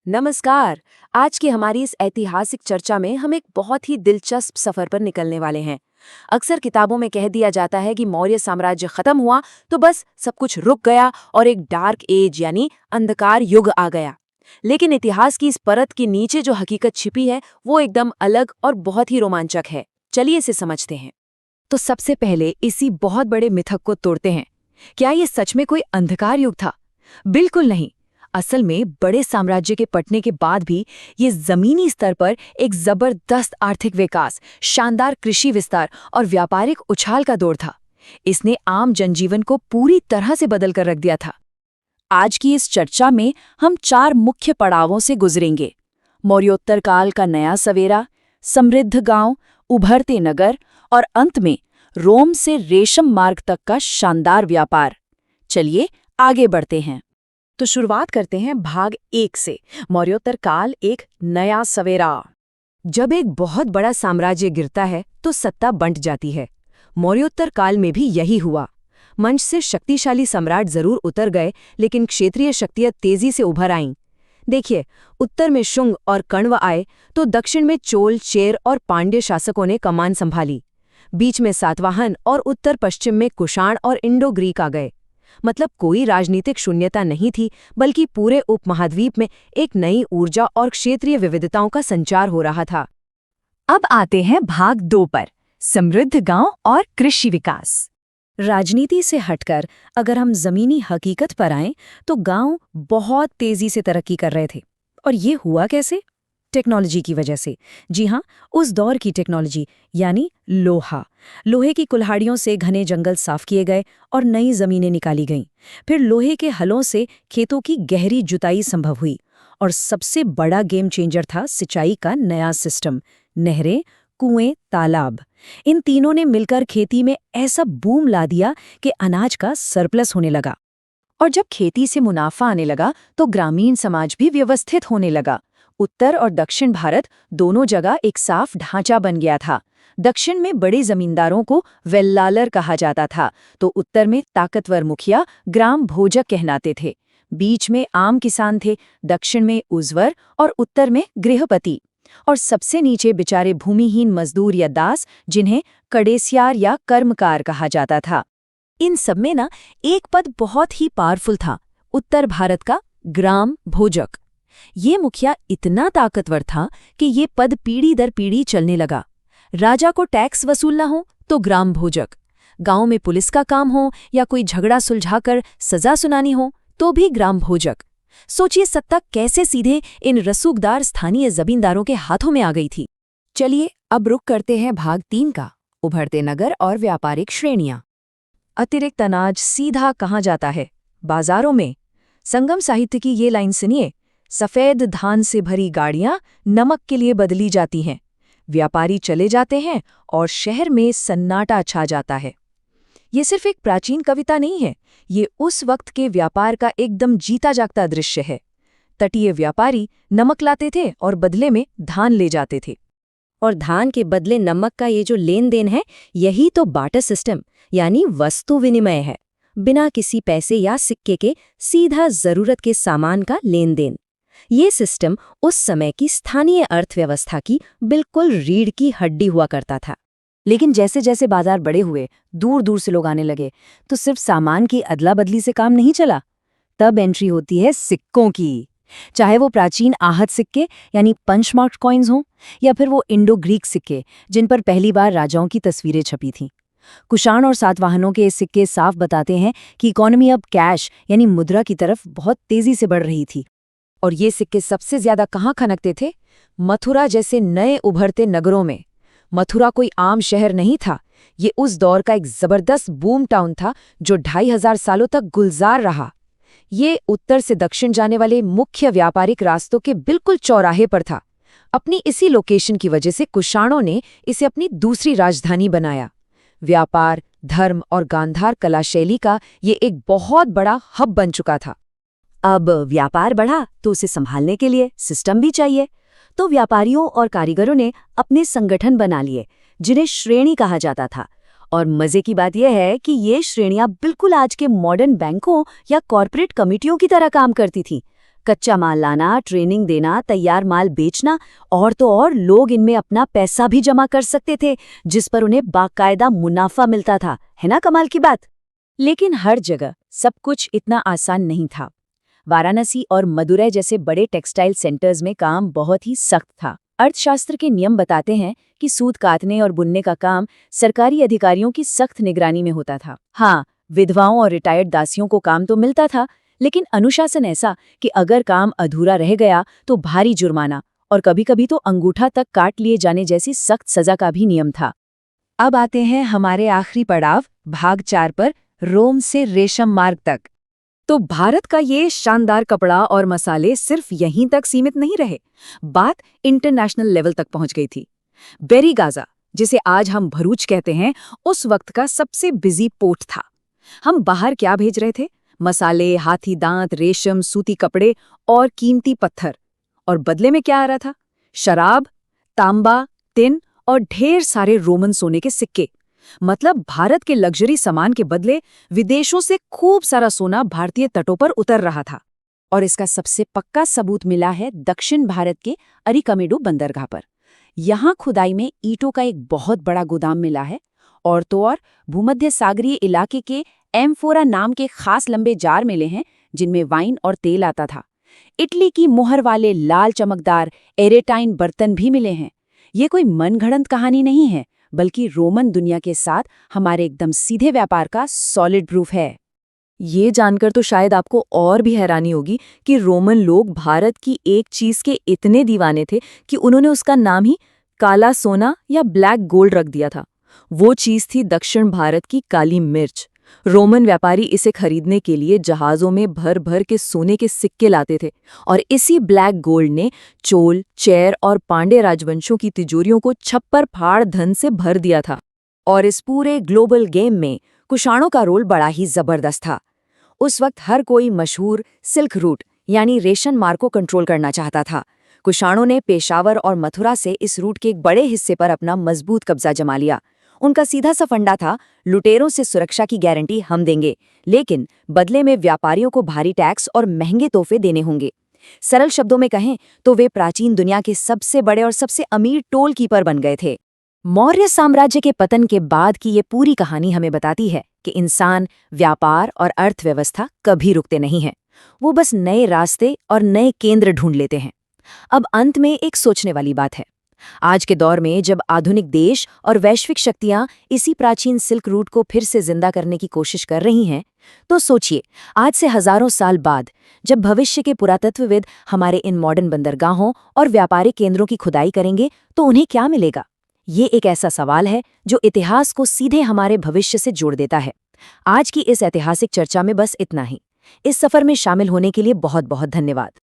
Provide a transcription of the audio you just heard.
नमस्कार। आज की हमारी इस ऐतिहासिक चर्चा में हम एक बहुत ही दिलचस्प सफर पर निकलने वाले हैं। अक्सर किताबों में कह दिया जाता है कि मौर्य साम्राज्य खत्म हुआ तो बस सब कुछ रुक गया और एक डार्क एज यानी अंधकार युग आ गया। लेकिन इतिहास की इस परत के नीचे जो हकीकत छिपी है वो एकदम अलग और बहुत ही रोमांचक है। चलिए इसे समझते हैं। तो सबसे पहले इसी बहुत बड़े मिथक को तोड़ते हैं। क्या ये सच में कोई अंधकार युग था? बिल्कुल नहीं। असल में बड़े साम्राज्य के पटने के बाद भी ये जमीनी स्तर पर एक जबरदस्त आर्थिक विकास, शानदार कृषि विस्तार और व्यापारिक उछाल का दौर था। इसने आम जनजीवन को पूरी तरह से बदल कर रख दिया था। आज की इस चर्चा में हम 4 मुख्य पड़ावों से गुजरेंगे: मौर्योत्तर काल का नया सवेरा, समृद्ध गांव, उभरते नगर और अंत में रोम से रेशम मार्ग तक का शानदार व्यापार। चलिए आगे बढ़ते हैं। तो शुरुआत करते हैं भाग 1 से, मौर्योत्तर काल एक नया सवेरा। जब एक बहुत बड़ा साम्राज्य गिरता है तो सत्ता बंट जाती है। मौर्योत्तर काल में भी यही हुआ। मंच से शक्तिशाली सम्राट जरूर उतर गए, लेकिन क्षेत्रीय शक्तियां तेजी से उभर आईं। देखिए, उत्तर में शुंग और कण्व आए तो दक्षिण में चोल, चेर और पांड्य शासकों ने कमान संभाली। बीच में सातवाहन और उत्तर पश्चिम में कुषाण और इंडो ग्रीक आ गए। मतलब कोई राजनीतिक शून्यता नहीं थी, बल्कि पूरे उपमहाद्वीप में एक नई ऊर्जा और क्षेत्रीय विविधताओं का संचार हो रहा था। अब आते हैं भाग 2 पर, समृद्ध गांव और कृषि विकास। राजनीति से हटकर अगर हम जमीनी हकीकत पर आएं तो गांव बहुत तेजी से तरक्की कर रहे थे। और ये हुआ कैसे? टेक्नोलॉजी की वजह से। जी हाँ, उस दौर की टेक्नोलॉजी यानी लोहा। लोहे की कुल्हाड़ियों से घने जंगल साफ किए गए और नई जमीनें निकाली गईं। फिर लोहे के हलों से खेतों की गहरी जुताई संभव हुई। और सबसे बड़ा गेम चेंजर था सिंचाई का नया सिस्टम: नहरें, कुएं, तालाब। इन तीनों ने मिलकर खेती में ऐसा बूम ला दिया कि अनाज का सरप्लस होने लगा। और जब खेती से मुनाफा आने लगा तो ग्रामीण समाज भी व्यवस्थित होने लगा। उत्तर और दक्षिण भारत दोनों जगह एक साफ ढांचा बन गया था। दक्षिण में बड़े जमींदारों को वेल्लालर कहा जाता था, तो उत्तर में ताकतवर मुखिया ग्राम भोजक कहलाते थे। बीच में आम किसान थे, दक्षिण में उज्वर और उत्तर में गृहपति। और सबसे नीचे बेचारे भूमिहीन मजदूर या दास, जिन्हें कडेसियार या कर्मकार कहा जाता था। इन सब में ना एक पद बहुत ही पावरफुल था: उत्तर भारत का ग्राम भोजक। ये मुखिया इतना ताकतवर था कि ये पद पीढ़ी दर पीढ़ी चलने लगा। राजा को टैक्स वसूलना हो तो ग्राम भोजक, गांव में पुलिस का काम हो या कोई झगड़ा सुलझाकर सजा सुनानी हो तो भी ग्राम भोजक। सोचिए सत्ता कैसे सीधे इन रसूखदार स्थानीय जमींदारों के हाथों में आ गई थी। चलिए अब रुक करते हैं भाग 3 का, उभरते नगर और व्यापारिक श्रेणियां। अतिरिक्त अनाज सीधा कहाँ जाता है? बाजारों में। संगम साहित्य की ये लाइन सुनिए: सफेद धान से भरी गाड़ियां नमक के लिए बदली जाती हैं। व्यापारी चले जाते हैं और शहर में सन्नाटा छा जाता है। ये सिर्फ एक प्राचीन कविता नहीं है, ये उस वक्त के व्यापार का एकदम जीता जागता दृश्य है। तटीय व्यापारी नमक लाते थे और बदले में धान ले जाते थे। और धान के बदले नमक का ये जो लेन देन है, यही तो बार्टर सिस्टम यानी वस्तु विनिमय है। बिना किसी पैसे या सिक्के के सीधा जरूरत के सामान का लेन देन। ये सिस्टम उस समय की स्थानीय अर्थव्यवस्था की बिल्कुल रीढ़ की हड्डी हुआ करता था। लेकिन जैसे जैसे बाजार बड़े हुए, दूर दूर से लोग आने लगे, तो सिर्फ सामान की अदला बदली से काम नहीं चला। तब एंट्री होती है सिक्कों की। चाहे वो प्राचीन आहत सिक्के यानी पंचमार्क कॉइन्स हों, या फिर वो इंडो ग्रीक सिक्के जिन पर पहली बार राजाओं की तस्वीरें छपी थीं। कुषाण और सातवाहनों के सिक्के साफ बताते हैं कि इकोनॉमी अब कैश यानी मुद्रा की तरफ बहुत तेजी से बढ़ रही थी। और ये सिक्के सबसे ज्यादा कहाँ खनकते थे? मथुरा जैसे नए उभरते नगरों में। मथुरा कोई आम शहर नहीं था, ये उस दौर का एक जबरदस्त बूम टाउन था जो 2500 सालों तक गुलजार रहा। ये उत्तर से दक्षिण जाने वाले मुख्य व्यापारिक रास्तों के बिल्कुल चौराहे पर था। अपनी इसी लोकेशन की वजह से कुषाणों ने इसे अपनी दूसरी राजधानी बनाया। व्यापार, धर्म और गांधार कला शैली का ये एक बहुत बड़ा हब बन चुका था। अब व्यापार बढ़ा तो उसे संभालने के लिए सिस्टम भी चाहिए। तो व्यापारियों और कारीगरों ने अपने संगठन बना लिए, जिन्हें श्रेणी कहा जाता था। और मजे की बात यह है कि ये श्रेणियां बिल्कुल आज के मॉडर्न बैंकों या कॉरपोरेट कमिटियों की तरह काम करती थीं। कच्चा माल लाना, ट्रेनिंग देना, तैयार माल बेचना और तो और लोग इनमें अपना पैसा भी जमा कर सकते थे, जिस पर उन्हें बाकायदा मुनाफा मिलता था। है ना कमाल की बात? लेकिन हर जगह सब कुछ इतना आसान नहीं था। वाराणसी और मदुरै जैसे बड़े टेक्सटाइल सेंटर्स में काम बहुत ही सख्त था। अर्थशास्त्र के नियम बताते हैं कि सूत काटने और बुनने का काम सरकारी अधिकारियों की सख्त निगरानी में होता था। हाँ, विधवाओं और रिटायर्ड दासियों को काम तो मिलता था, लेकिन अनुशासन ऐसा कि अगर काम अधूरा रह गया तो भारी जुर्माना और कभी-कभी तो अंगूठा तक काट लिए जाने जैसी सख्त सजा का भी नियम था। अब आते हैं हमारे आखिरी पड़ाव, भाग 4 पर, रोम से रेशम मार्ग तक। तो भारत का ये शानदार कपड़ा और मसाले सिर्फ यहीं तक सीमित नहीं रहे, बात इंटरनेशनल लेवल तक पहुंच गई थी। बेरी गाजा, जिसे आज हम भरूच कहते हैं, उस वक्त का सबसे बिजी पोर्ट था। हम बाहर क्या भेज रहे थे? मसाले, हाथी दांत, रेशम, सूती कपड़े और कीमती पत्थर। और बदले में क्या आ रहा था? शराब, तांबा, टिन और ढेर सारे रोमन सोने के सिक्के। मतलब भारत के लग्जरी सामान के बदले विदेशों से खूब सारा सोना भारतीय तटों पर उतर रहा था। और इसका सबसे पक्का सबूत मिला है दक्षिण भारत के अरिकमेडु बंदरगाह पर। यहाँ खुदाई में ईंटों का एक बहुत बड़ा गोदाम मिला है, और तो और भूमध्य सागरीय इलाके के एम्फोरा नाम के खास लंबे जार मिले हैं, जिनमें वाइन और तेल आता था। इटली की मोहर वाले लाल चमकदार एरेटाइन बर्तन भी मिले हैं। ये कोई मनगढ़ंत कहानी नहीं है, बल्कि रोमन दुनिया के साथ हमारे एकदम सीधे व्यापार का सॉलिड प्रूफ है। ये जानकर तो शायद आपको और भी हैरानी होगी कि रोमन लोग भारत की एक चीज के इतने दीवाने थे कि उन्होंने उसका नाम ही काला सोना या ब्लैक गोल्ड रख दिया था। वो चीज थी दक्षिण भारत की काली मिर्च। रोमन व्यापारी इसे खरीदने के लिए जहाजों में भर भर के सोने के सिक्के लाते थे, और इसी ब्लैक गोल्ड ने चोल, चेर और पांड्य राजवंशों की तिजोरियों को छप्पर फाड़ धन से भर दिया था। और इस पूरे ग्लोबल गेम में कुषाणों का रोल बड़ा ही जबरदस्त था। उस वक्त हर कोई मशहूर सिल्क रूट यानी रेशम मार्ग को कंट्रोल करना चाहता था। कुषाणों ने पेशावर और मथुरा से इस रूट के एक बड़े हिस्से पर अपना मजबूत कब्जा जमा लिया। उनका सीधा सा फंडा था, लुटेरों से सुरक्षा की गारंटी हम देंगे, लेकिन बदले में व्यापारियों को भारी टैक्स और महंगे तोहफे देने होंगे। सरल शब्दों में कहें तो वे प्राचीन दुनिया के सबसे बड़े और सबसे अमीर टोल कीपर बन गए थे। मौर्य साम्राज्य के पतन के बाद की ये पूरी कहानी हमें बताती है कि इंसान, व्यापार और अर्थव्यवस्था कभी रुकते नहीं हैं। वो बस नए रास्ते और नए केंद्र ढूंढ लेते हैं। अब अंत में एक सोचने वाली बात है। आज के दौर में जब आधुनिक देश और वैश्विक शक्तियां इसी प्राचीन सिल्क रूट को फिर से जिंदा करने की कोशिश कर रही हैं, तो सोचिए, आज से हजारों साल बाद जब भविष्य के पुरातत्वविद हमारे इन मॉडर्न बंदरगाहों और व्यापारिक केंद्रों की खुदाई करेंगे तो उन्हें क्या मिलेगा? ये एक ऐसा सवाल है जो इतिहास को सीधे हमारे भविष्य से जोड़ देता है। आज की इस ऐतिहासिक चर्चा में बस इतना ही। इस सफर में शामिल होने के लिए बहुत बहुत धन्यवाद।